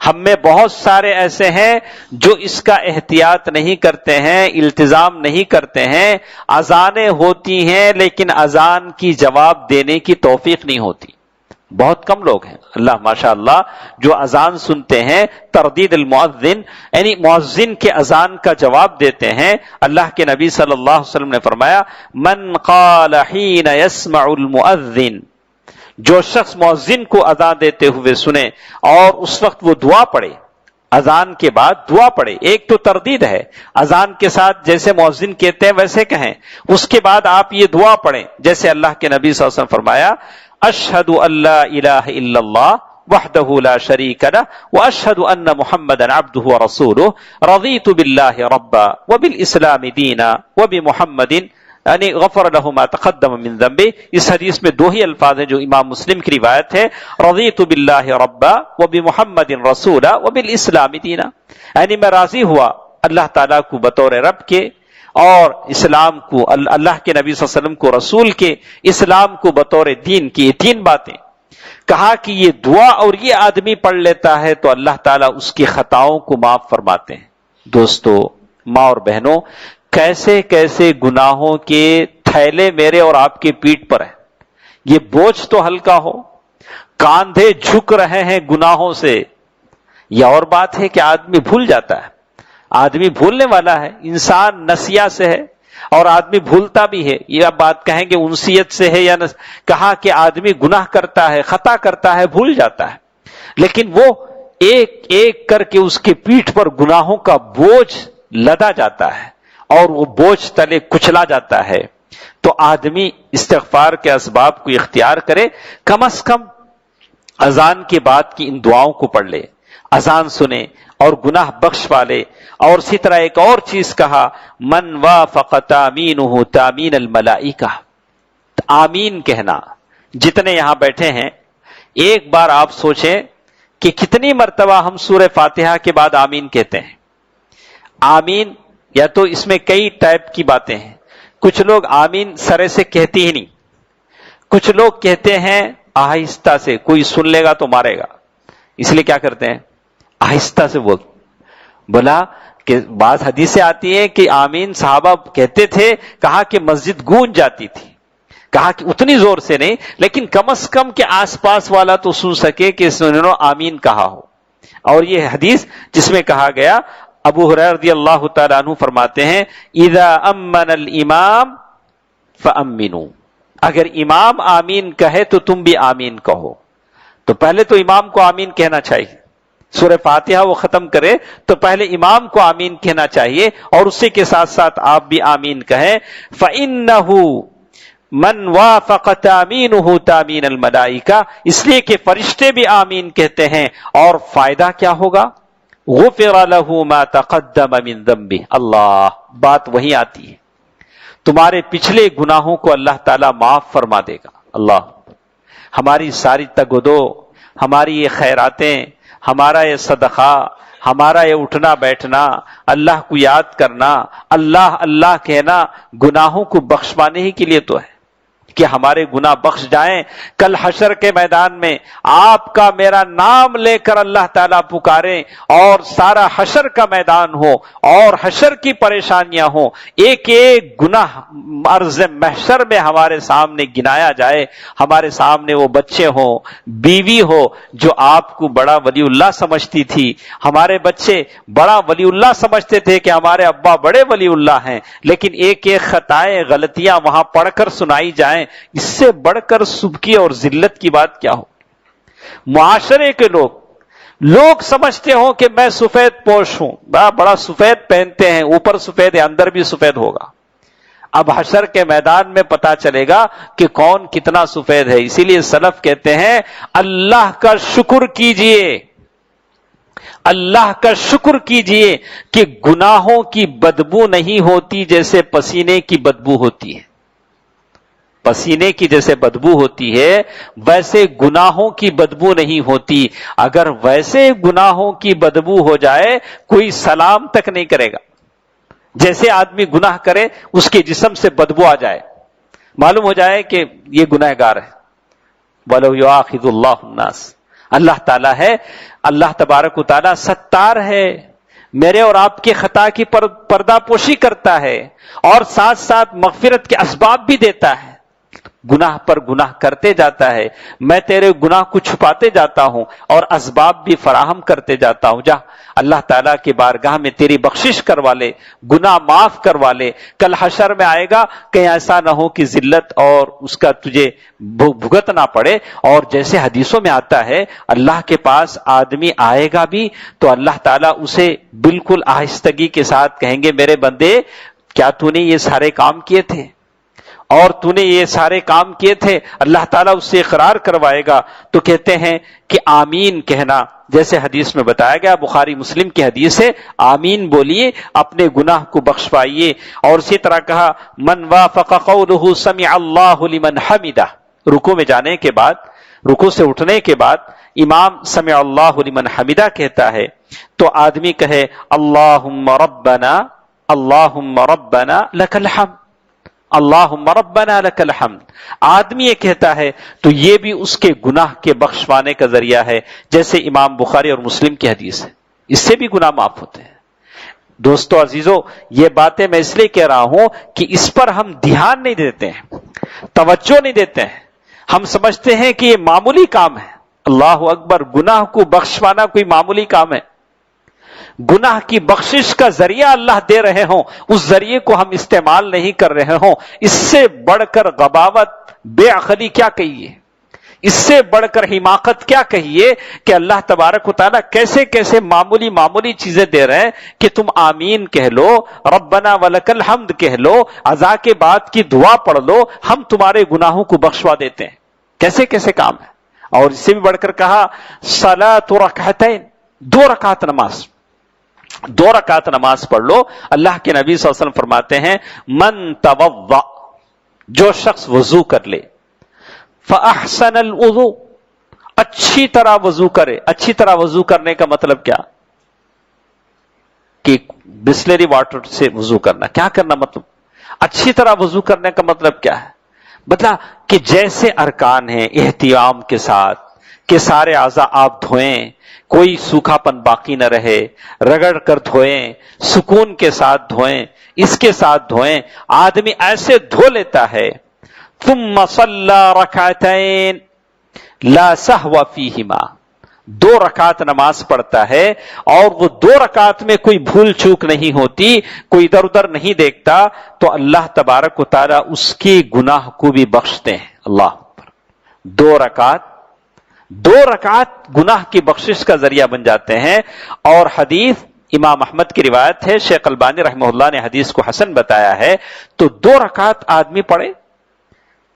ہم میں بہت سارے ایسے ہیں جو اس کا احتیاط نہیں کرتے ہیں، التزام نہیں کرتے ہیں، اذانیں ہوتی ہیں لیکن اذان کی جواب دینے کی توفیق نہیں ہوتی۔ بہت کم لوگ ہیں، اللہ ماشاء اللہ، جو اذان سنتے ہیں، تردید المؤذن، یعنی مؤذن کے اذان کا جواب دیتے ہیں۔ اللہ کے نبی صلی اللہ علیہ وسلم نے فرمایا من قال حین یسمع المؤذن، جو شخص مؤذن کو اذان دیتے ہوئے سنے اور اس وقت وہ دعا پڑھے، اذان کے بعد دعا پڑھے، ایک تو تردید ہے، اذان کے ساتھ جیسے مؤذن کہتے ہیں ویسے کہیں، اس کے بعد آپ یہ دعا پڑھیں جیسے اللہ کے نبی صلی اللہ علیہ وسلم فرمایا اشہد ان لا الہ الا اللہ وحدہ لا شریک لہ واشہد ان محمدا عبدہ ورسولہ رضیت باللہ ربا وبالاسلام دینا وبمحمد یعنی غفر لہ ما تقدم من ذنبہ۔ اس حدیث میں دو ہی الفاظ ہیں جو امام مسلم کی روایت ہے، رضیت باللہ ربا وبمحمد رسولا وبالاسلام دینا، یعنی میں راضی ہوا اللہ تعالیٰ کو بطور رب کے اور اسلام کو، اللہ کے نبی صلی اللہ علیہ وسلم کو رسول کے، اسلام کو بطور دین کی، یہ تین باتیں۔ کہا کہ یہ دعا اور یہ آدمی پڑھ لیتا ہے تو اللہ تعالیٰ اس کی خطاؤں کو معاف فرماتے ہیں۔ دوستو، ماں اور بہنوں، کیسے کیسے گناہوں کے تھیلے میرے اور آپ کے پیٹھ پر ہیں، یہ بوجھ تو ہلکا ہو، کاندھے جھک رہے ہیں گناہوں سے۔ یہ اور بات ہے کہ آدمی بھول جاتا ہے، آدمی بھولنے والا ہے، انسان نسیہ سے ہے اور آدمی بھولتا بھی ہے۔ یہ آپ بات کہیں گے انسیت سے ہے یا کہا کہ آدمی گناہ کرتا ہے، خطا کرتا ہے، بھول جاتا ہے، لیکن وہ ایک ایک کر کے اس کے پیٹھ پر گناہوں کا بوجھ لدا جاتا ہے اور وہ بوجھ تلے کچلا جاتا ہے۔ تو آدمی استغفار کے اسباب کو اختیار کرے، کم از کم اذان کے بعد کی ان دعاؤں کو پڑھ لے، اذان سنے اور گناہ بخش والے۔ اور اسی طرح ایک اور چیز کہا، من وافق تامینہ تامین الملائکہ، آمین کہنا۔ جتنے یہاں بیٹھے ہیں ایک بار آپ سوچیں کہ کتنی مرتبہ ہم سورہ فاتحہ کے بعد آمین کہتے ہیں۔ آمین یا تو اس میں کئی ٹائپ کی باتیں ہیں، کچھ لوگ آمین سرے سے کہتے ہی نہیں، کچھ لوگ کہتے ہیں آہستہ سے، کوئی سن لے گا تو مارے گا، اس لیے کیا کرتے ہیں آہستہ سے بولا کہ بعض حدیثیں آتی ہیں کہ آمین صحابہ کہتے تھے، کہا کہ مسجد گونج جاتی تھی، کہا کہ اتنی زور سے نہیں، لیکن کم از کم کہ آس پاس والا تو سن سکے کہ انہوں نے آمین کہا ہو۔ اور یہ حدیث جس میں کہا گیا، ابو ہریرہ رضی اللہ تعالیٰ عنہ فرماتے ہیں اذا امن الامام فامنوا، اگر امام آمین کہے تو تم بھی آمین کہو۔ تو پہلے تو امام کو آمین کہنا چاہیے، سورہ فاتحہ وہ ختم کرے تو پہلے امام کو آمین کہنا چاہیے، اور اسی کے ساتھ ساتھ آپ بھی آمین کہیں۔ فإنه من وافق تامینہ تامین الملائکہ، اس لیے کہ فرشتے بھی آمین کہتے ہیں، اور فائدہ کیا ہوگا؟ غفر له ما تقدم من ذنبہ، اللہ، بات وہی آتی ہے، تمہارے پچھلے گناہوں کو اللہ تعالیٰ معاف فرما دے گا۔ اللہ، ہماری ساری تگدو، ہماری یہ خیراتیں، ہمارا یہ صدقہ، ہمارا یہ اٹھنا بیٹھنا، اللہ کو یاد کرنا، اللہ اللہ کہنا، گناہوں کو بخشوانے ہی کے لیے تو ہے کہ ہمارے گناہ بخش جائیں۔ کل حشر کے میدان میں آپ کا میرا نام لے کر اللہ تعالیٰ پکاریں، اور سارا حشر کا میدان ہو اور حشر کی پریشانیاں ہوں، ایک ایک گناہ عرض محشر میں ہمارے سامنے گنایا جائے، ہمارے سامنے وہ بچے ہوں، بیوی ہو جو آپ کو بڑا ولی اللہ سمجھتی تھی، ہمارے بچے بڑا ولی اللہ سمجھتے تھے کہ ہمارے ابا بڑے ولی اللہ ہیں، لیکن ایک ایک خطائیں غلطیاں وہاں پڑھ کر سنائی جائیں، اس سے بڑھ کر سبکی اور ذلت کی بات کیا ہو؟ معاشرے کے لوگ سمجھتے ہوں کہ میں سفید پوش ہوں، بڑا سفید پہنتے ہیں، اوپر سفید ہے اندر بھی سفید ہوگا۔ اب حشر کے میدان میں پتا چلے گا کہ کون کتنا سفید ہے۔ اسی لیے سلف کہتے ہیں اللہ کا شکر کیجئے، اللہ کا شکر کیجئے کہ گناہوں کی بدبو نہیں ہوتی جیسے پسینے کی بدبو ہوتی ہے۔ پسینے کی جیسے بدبو ہوتی ہے ویسے گناہوں کی بدبو نہیں ہوتی۔ اگر ویسے گناہوں کی بدبو ہو جائے کوئی سلام تک نہیں کرے گا۔ جیسے آدمی گناہ کرے اس کے جسم سے بدبو آ جائے، معلوم ہو جائے کہ یہ گناہ گار ہے۔ وَلَوْ يُؤَاخِذُ اللَّهُ النَّاسَ، اللہ تعالیٰ ہے، اللہ تبارک و تعالیٰ ستار ہے، میرے اور آپ کے خطا کی پردہ پوشی کرتا ہے، اور ساتھ ساتھ مغفرت کے اسباب بھی دیتا ہے۔ گناہ پر گناہ کرتے جاتا ہے، میں تیرے گناہ کو چھپاتے جاتا ہوں اور اسباب بھی فراہم کرتے جاتا ہوں، جا اللہ تعالیٰ کی بارگاہ میں تیری بخشش کروا لے، گناہ معاف کروا لے۔ کل حشر میں آئے گا کہیں ایسا نہ ہو کہ ذلت اور اس کا تجھے بھگتنا پڑے۔ اور جیسے حدیثوں میں آتا ہے اللہ کے پاس آدمی آئے گا بھی تو اللہ تعالیٰ اسے بالکل آہستگی کے ساتھ کہیں گے میرے بندے کیا تو نے یہ سارے کام کیے تھے، اور تو نے یہ سارے کام کیے تھے؟ اللہ تعالیٰ اس سے اقرار کروائے گا تو کہتے ہیں کہ آمین کہنا، جیسے حدیث میں بتایا گیا، بخاری مسلم کی حدیث ہے، آمین بولیے، اپنے گناہ کو بخشوائیے۔ اور اسی طرح کہا من وافق قولہ سمع اللہ لمن حمدہ، رکوع میں جانے کے بعد، رکوع سے اٹھنے کے بعد امام سمع اللہ لمن حمدہ کہتا ہے تو آدمی کہے اللہم ربنا لک الحمد، اللہم ربنا لک الحمد۔ آدمی یہ کہتا ہے تو یہ بھی اس کے گناہ کے بخشوانے کا ذریعہ ہے، جیسے امام بخاری اور مسلم کی حدیث ہے، اس سے بھی گناہ معاف ہوتے ہیں۔ دوستو عزیزو، یہ باتیں میں اس لیے کہہ رہا ہوں کہ اس پر ہم دھیان نہیں دیتے ہیں، توجہ نہیں دیتے ہیں، ہم سمجھتے ہیں کہ یہ معمولی کام ہے۔ اللہ اکبر، گناہ کو بخشوانا کوئی معمولی کام ہے؟ گناہ کی بخشش کا ذریعہ اللہ دے رہے ہوں، اس ذریعے کو ہم استعمال نہیں کر رہے ہوں، اس سے بڑھ کر غباوت، بے عقلی کیا کہیے، اس سے بڑھ کر حماقت کیا کہیے کہ اللہ تبارک و تعالیٰ کیسے کیسے معمولی چیزیں دے رہے ہیں کہ تم آمین کہہ لو، ربنا ولک الحمد کہہ لو، عزا کے بعد کی دعا پڑھ لو، ہم تمہارے گناہوں کو بخشوا دیتے ہیں۔ کیسے کیسے کام ہے۔ اور اس سے بھی بڑھ کر کہا صلاۃ رکعتین، 2 رکعت نماز، 2 رکعت نماز پڑھ لو۔ اللہ کے نبی صلی اللہ علیہ وسلم فرماتے ہیں من توضأ، جو شخص وضو کر لے، فاحسن الوضوء، اچھی طرح وضو کرے۔ اچھی طرح وضو کرنے کا مطلب کیا؟ کہ بسلری واٹر سے وضو کرنا۔ کیا کرنا مطلب؟ اچھی طرح وضو کرنے کا مطلب کیا ہے؟ مطلب کہ جیسے ارکان ہیں احتیام کے ساتھ کہ سارے اعضاء آپ دھوئیں، کوئی سوکھا پن باقی نہ رہے، رگڑ کر دھوئیں، سکون کے ساتھ دھوئیں، اس کے ساتھ دھوئیں۔ آدمی ایسے دھو لیتا ہے ثم صلى ركعتين لا سهو فيهما، 2 رکعت نماز پڑھتا ہے اور وہ 2 رکعت میں کوئی بھول چوک نہیں ہوتی، کوئی ادھر ادھر نہیں دیکھتا، تو اللہ تبارک و تعالیٰ اس کے گناہ کو بھی بخشتے ہیں۔ اللہ اکبر۔ 2 رکعت گناہ کی بخشش کا ذریعہ بن جاتے ہیں۔ اور حدیث امام احمد کی روایت ہے، شیخ البانی رحمہ اللہ نے حدیث کو حسن بتایا ہے، تو 2 رکعت آدمی پڑھے،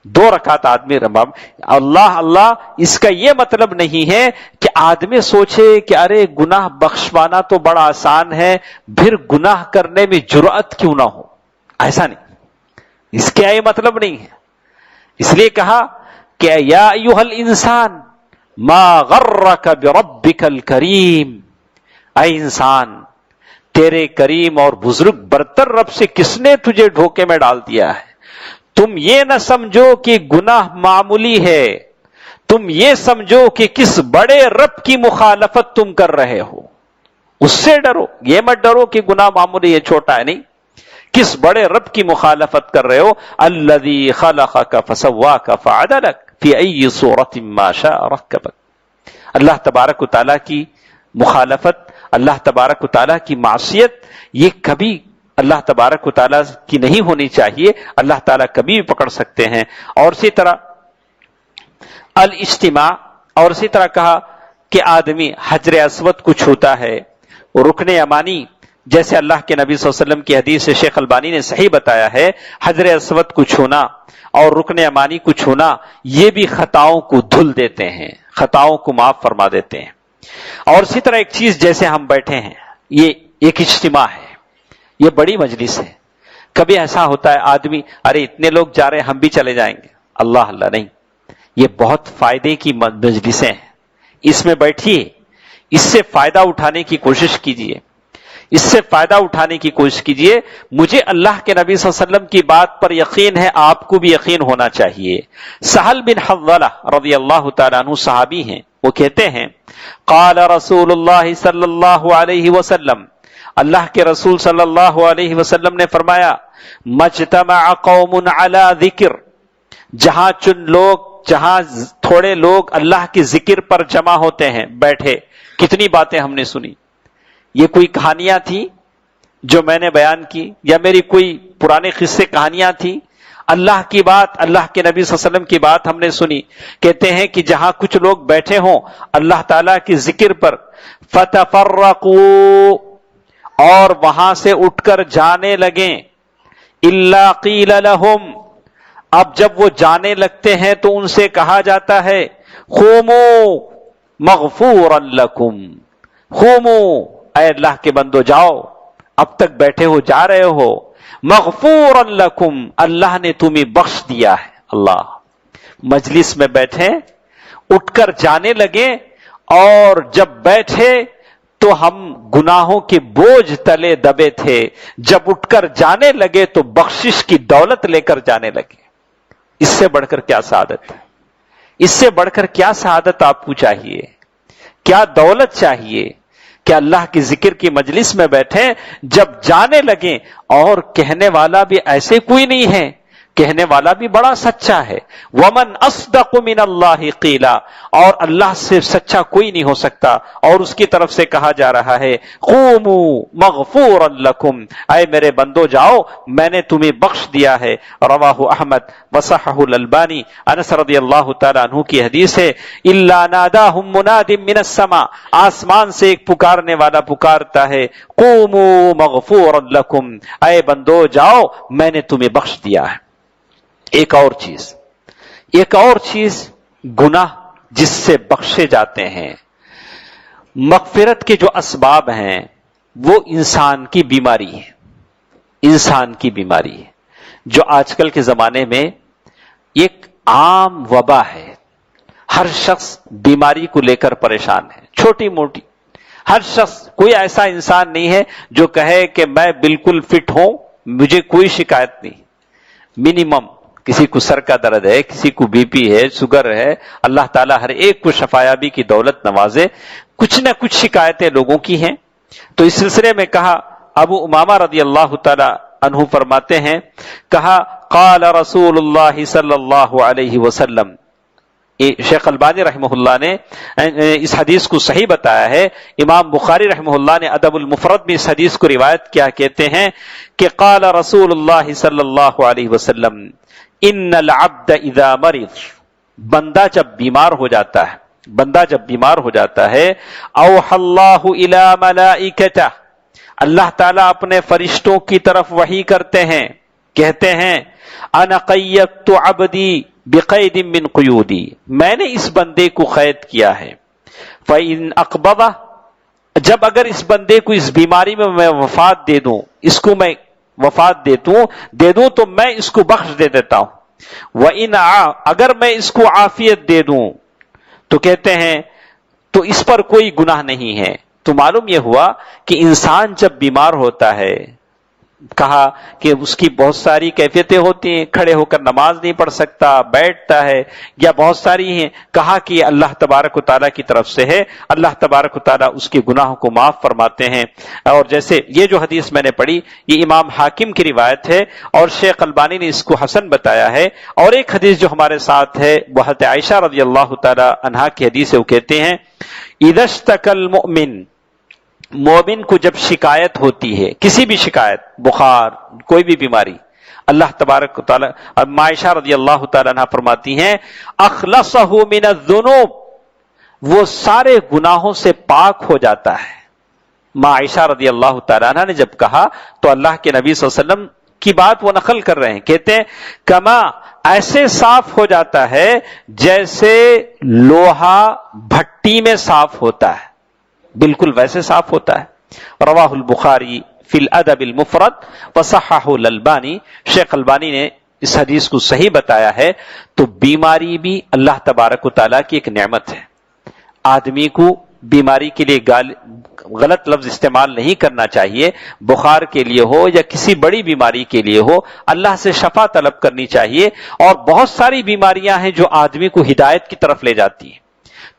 2 رکعت آدمی رباب اللہ اللہ، اس کا یہ مطلب نہیں ہے کہ آدمی سوچے کہ ارے گناہ بخشوانا تو بڑا آسان ہے، پھر گناہ کرنے میں جرأت کیوں نہ ہو، ایسا نہیں، اس کا یہ مطلب نہیں ہے۔ اس لیے کہا کہ یا ایھا الانسان ما غرک بربک الکریم، اے انسان، تیرے کریم اور بزرگ برتر رب سے کس نے تجھے دھوکے میں ڈال دیا ہے؟ تم یہ نہ سمجھو کہ گناہ معمولی ہے، تم یہ سمجھو کہ کس بڑے رب کی مخالفت تم کر رہے ہو، اس سے ڈرو، یہ مت ڈرو کہ گناہ معمولی ہے، چھوٹا ہے، نہیں، کس بڑے رب کی مخالفت کر رہے ہو۔ الذی خلقک فسواک فعدلک فی ای صورت ما شاء رکبک۔ اللہ تبارک و تعالیٰ کی مخالفت، اللہ تبارک و تعالیٰ کی معصیت، یہ کبھی اللہ تبارک و تعالیٰ کی نہیں ہونی چاہیے، اللہ تعالیٰ کبھی بھی پکڑ سکتے ہیں۔ اور اسی طرح الاجتماع، اور اسی طرح کہا کہ آدمی حجر اسود کو چھوتا ہے، رکن یمانی، جیسے اللہ کے نبی صلی اللہ علیہ وسلم کی حدیث سے شیخ البانی نے صحیح بتایا ہے، حجر اسود کو چھونا اور رکن یمانی کو چھونا، یہ بھی خطاؤں کو دھل دیتے ہیں، خطاؤں کو معاف فرما دیتے ہیں۔ اور اسی طرح ایک چیز، جیسے ہم بیٹھے ہیں، یہ ایک اجتماع ہے، یہ بڑی مجلس ہے، کبھی ایسا ہوتا ہے آدمی ارے اتنے لوگ جا رہے ہیں ہم بھی چلے جائیں گے، اللہ اللہ نہیں، یہ بہت فائدے کی مجلسیں ہیں، اس میں بیٹھیے، اس سے فائدہ اٹھانے کی کوشش کیجیے، اس سے فائدہ اٹھانے کی کوشش کیجیے۔ مجھے اللہ کے نبی صلی اللہ علیہ وسلم کی بات پر یقین ہے، آپ کو بھی یقین ہونا چاہیے۔ سہل بن حنظلہ رضی اللہ تعالیٰ عنہ صحابی ہیں، وہ کہتے ہیں قال رسول اللہ صلی اللہ علیہ وسلم، اللہ کے رسول صلی اللہ علیہ وسلم نے فرمایا، مجتمع قوم علی ذکر، جہاں تھوڑے لوگ اللہ کے ذکر پر جمع ہوتے ہیں، بیٹھے، کتنی باتیں ہم نے سنی، یہ کوئی کہانیاں تھیں جو میں نے بیان کی، یا میری کوئی پرانے قصے کہانیاں تھیں، اللہ کی بات، اللہ کے نبی صلی اللہ علیہ وسلم کی بات ہم نے سنی۔ کہتے ہیں کہ جہاں کچھ لوگ بیٹھے ہوں اللہ تعالیٰ کے ذکر پر، فتفرقوا، اور وہاں سے اٹھ کر جانے لگیں، الا قیل لہم، اب جب وہ جانے لگتے ہیں تو ان سے کہا جاتا ہے، قوموا مغفورا لکم، قوموا، اے اللہ کے بندو جاؤ، اب تک بیٹھے ہو، جا رہے ہو، مغفورا لکم، اللہ نے تمہیں بخش دیا ہے۔ اللہ، مجلس میں بیٹھے، اٹھ کر جانے لگے، اور جب بیٹھے تو ہم گناہوں کے بوجھ تلے دبے تھے، جب اٹھ کر جانے لگے تو بخشش کی دولت لے کر جانے لگے۔ اس سے بڑھ کر کیا سعادت ہے؟ اس سے بڑھ کر کیا سعادت آپ کو چاہیے؟ کیا دولت چاہیے کہ اللہ کی ذکر کی مجلس میں بیٹھیں، جب جانے لگیں، اور کہنے والا بھی ایسے کوئی نہیں ہے، کہنے والا بھی بڑا سچا ہے، ومن اصدق من اللہ قیلا، اور اللہ سے سچا کوئی نہیں ہو سکتا، اور اس کی طرف سے کہا جا رہا ہے، قوموا مغفورا لکم، اے میرے بندو جاؤ، میں نے تمہیں بخش دیا ہے۔ رواہ احمد وصححہ الالبانی، انس رضی اللہ تعالیٰ عنہ کی حدیث ہے، الا ناداہم مناد من السماء، آسمان سے ایک پکارنے والا پکارتا ہے، قوموا مغفورا لکم، اے بندو جاؤ، میں نے تمہیں بخش دیا ہے۔ ایک اور چیز گناہ جس سے بخشے جاتے ہیں، مغفرت کے جو اسباب ہیں، وہ انسان کی بیماری ہے، انسان کی بیماری ہے، جو آج کل کے زمانے میں ایک عام وبا ہے، ہر شخص بیماری کو لے کر پریشان ہے، چھوٹی موٹی، ہر شخص، کوئی ایسا انسان نہیں ہے جو کہے کہ میں بالکل فٹ ہوں، مجھے کوئی شکایت نہیں۔ منیمم کسی کو سر کا درد ہے، کسی کو بی پی ہے، شوگر ہے، اللہ تعالیٰ ہر ایک کو شفایابی کی دولت نوازے، کچھ نہ کچھ شکایتیں لوگوں کی ہیں۔ تو اس سلسلے میں کہا، ابو امامہ رضی اللہ تعالی عنہ فرماتے ہیں، کہا قال رسول اللہ صلی اللہ علیہ وسلم. شیخ البانی رحمہ اللہ نے اس حدیث کو صحیح بتایا ہے. امام بخاری رحمہ اللہ نے ادب المفرد میں اس حدیث کو روایت کیا، کہتے ہیں کہ قال رسول اللہ صلی اللہ علیہ وسلم ان العبد اذا مرض، بندہ جب بیمار ہو جاتا ہے، بندہ جب بیمار ہو جاتا ہے، اوحى اللہ الی ملائکتہ، اللہ تعالیٰ اپنے فرشتوں کی طرف وحی کرتے ہیں، کہتے ہیں انا قیدت عبدی بقید من قیودی، میں نے اس بندے کو قید کیا ہے. فإن اقبضہ، جب اگر اس بندے کو اس بیماری میں وفات دے دوں، اس کو میں وفات دے دوں تو میں اس کو بخش دے دیتا ہوں. وإن اگر میں اس کو عافیت دے دوں تو کہتے ہیں تو اس پر کوئی گناہ نہیں ہے. تو معلوم یہ ہوا کہ انسان جب بیمار ہوتا ہے، کہا کہ اس کی بہت ساری کیفیتیں ہوتی ہیں، کھڑے ہو کر نماز نہیں پڑھ سکتا، بیٹھتا ہے، یا بہت ساری ہیں. کہا کہ اللہ تبارک و تعالیٰ کی طرف سے ہے، اللہ تبارک و تعالیٰ اس کے گناہوں کو معاف فرماتے ہیں. اور جیسے یہ جو حدیث میں نے پڑھی یہ امام حاکم کی روایت ہے اور شیخ البانی نے اس کو حسن بتایا ہے. اور ایک حدیث جو ہمارے ساتھ ہے وہ حضرت عائشہ رضی اللہ تعالی عنہا کی حدیث ہے، وہ کہتے ہیں اذا اشتکى المؤمن، مومن کو جب شکایت ہوتی ہے، کسی بھی شکایت، بخار، کوئی بھی بیماری، اللہ تبارک و تعالی، عائشہ رضی اللہ تعالی عنہ فرماتی ہیں اخلصہ من الذنوب، وہ سارے گناہوں سے پاک ہو جاتا ہے. عائشہ رضی اللہ تعالی عنہ نے جب کہا تو اللہ کے نبی صلی اللہ علیہ وسلم کی بات وہ نقل کر رہے ہیں، کہتے ہیں کما، ایسے صاف ہو جاتا ہے جیسے لوہا بھٹی میں صاف ہوتا ہے، بالکل ویسے صاف ہوتا ہے. رواہ البخاری فی الادب المفرد وصححہ الالبانی، شیخ البانی نے اس حدیث کو صحیح بتایا ہے. تو بیماری بھی اللہ تبارک و تعالیٰ کی ایک نعمت ہے. آدمی کو بیماری کے لیے غلط لفظ استعمال نہیں کرنا چاہیے. بخار کے لیے ہو یا کسی بڑی بیماری کے لیے ہو، اللہ سے شفا طلب کرنی چاہیے. اور بہت ساری بیماریاں ہیں جو آدمی کو ہدایت کی طرف لے جاتی ہیں.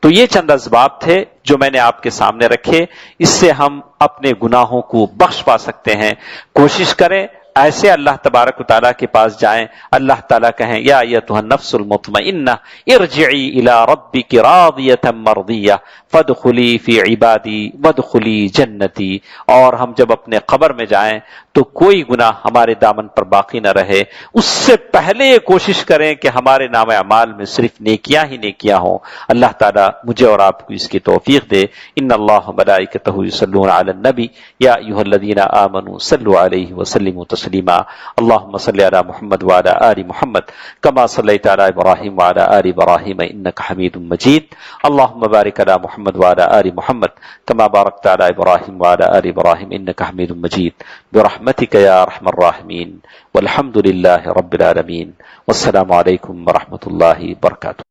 تو یہ چند اسباب تھے جو میں نے آپ کے سامنے رکھے، اس سے ہم اپنے گناہوں کو بخش پا سکتے ہیں. کوشش کریں ایسے اللہ تبارک و تعالیٰ کے پاس جائیں، اللہ تعالیٰ کہیں یا ایتھا النفس المطمئنہ ارجعی الی ربک راضیۃ مرضیہ فادخلی فی عبادی وادخلی جنتی. اور ہم جب اپنے قبر میں جائیں تو کوئی گناہ ہمارے دامن پر باقی نہ رہے. اس سے پہلے یہ کوشش کریں کہ ہمارے نام اعمال میں صرف نیکیاں ہی نیکیاں ہوں. اللہ تعالیٰ مجھے اور آپ کو اس کی توفیق دے. ان اللہ ملائکتہ یصلون علی النبی یا ایھا الذین آمنوا صلوا علیہ وسلموا تسلیما. اللهم صل علی محمد وعلی آل محمد کما صلیت علی ابراہیم وعلی آل ابراہیم انک حمید مجید. اللهم بارک علی محمد وعلی آل محمد کما بارکت علی ابراہیم وعلی آل ابراہیم انک حمید مجید برحمتک یا ارحم الراحمین والحمد للہ رب العالمین. والسلام علیکم ورحمۃ اللہ وبرکاتہ.